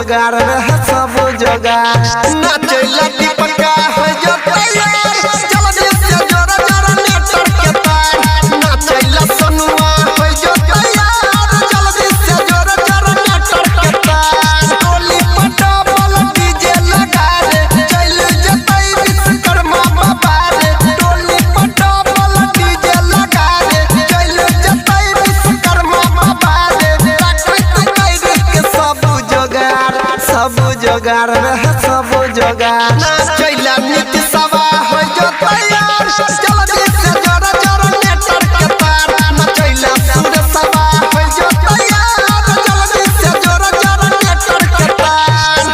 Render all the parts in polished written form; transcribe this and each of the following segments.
जोगार रहे सब जोगार नाचैला दीपका हो जो तैयार चल दे से जोरा जोरा नेटर के तार नाचैला सनुआ हो जो तैयार चल दे से जोरा जोरा नेटर के तार टोली पटा बोल डीजे लगा रे चल जतई विश्वकर्मा बाबा रे टोली पटा बोल डीजे लगा रे चल जतई विश्वकर्मा बाबा रे सब जोगार रहे सब जोगार नाचैला नीति सवा हो जो तैयार चल दे से जोरा जोरा नेटर के तार नाचैला सुर सवा हो जो तैयार चल दे से जोरा जोरा नेटर के तार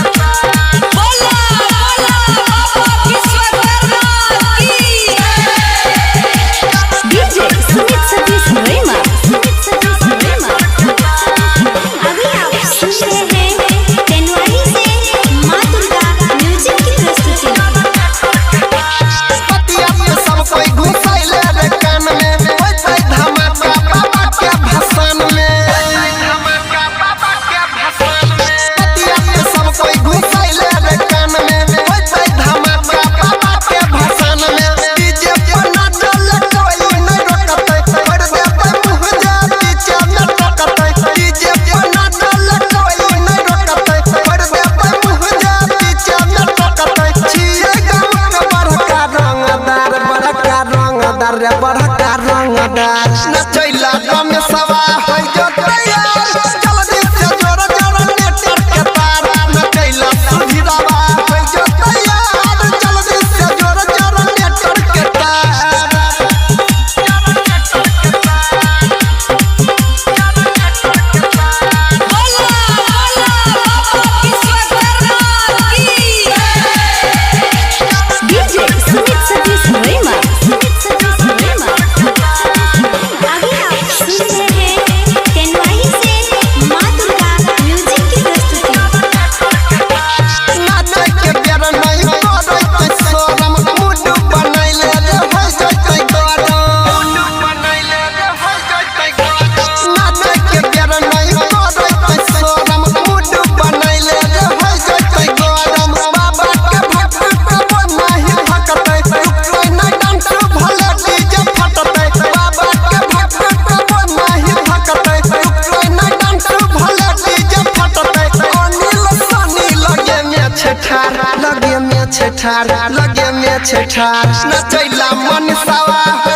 बोला बोला विश्वकर्मा की डीजे सुमित सतीश रेमा अभी आप सुन रहे हैं तेनवाही से मां दुर्गा म्यूजिक की प्रस्तुति पतिया पे सब कोई घुसैले रे कान में होतै धमाका बाबा के भाषण में धमाका बाबा के भाषण में पतिया पे सब कोई घुसैले रे कान में होतै धमाका बाबा के भाषण में डीजे पर नाचल कोई नहीं रोकतै छोड़ दे पे मुंह जा पीछे में टकतै डीजे पर नाचल कोई नहीं रोकतै छोड़ दे पे मुंह जा पीछे में टकतै छिए गांव के बड़का रंगदार रे बड़का रंगदार नचैला में सवा हो जो तैयार चल दे से जोरा जोरा नेटर के तार नचैला सुधीरावा हो जो तैयार चल दे से जोरा जोरा नेटर के तार बोला बोला विश्वकर्मा की डीजे सुमित सतीश रेमा अभी आप सुन रहे हैं तेनवाही से मां दुर्गा म्यूजिक की प्रस्तुति नाचे के बेर नहीं करै तै शरम मुड बनैले रे हो जतै गरम मुड बनैले रे हो जतै गरम नाचे के बेर नहीं करै तै शरम मुड बनैले रे हो जतै गरम बाबा के भक्त कब नहीं भकतै कोई नहीं डांस भले डीजे फटतै बाबा के भक्त कब नहीं भकतै कोई नहीं डांस भले डीजे फटतै अनिल सनी लगे में छेठार नचैला मन सवा हो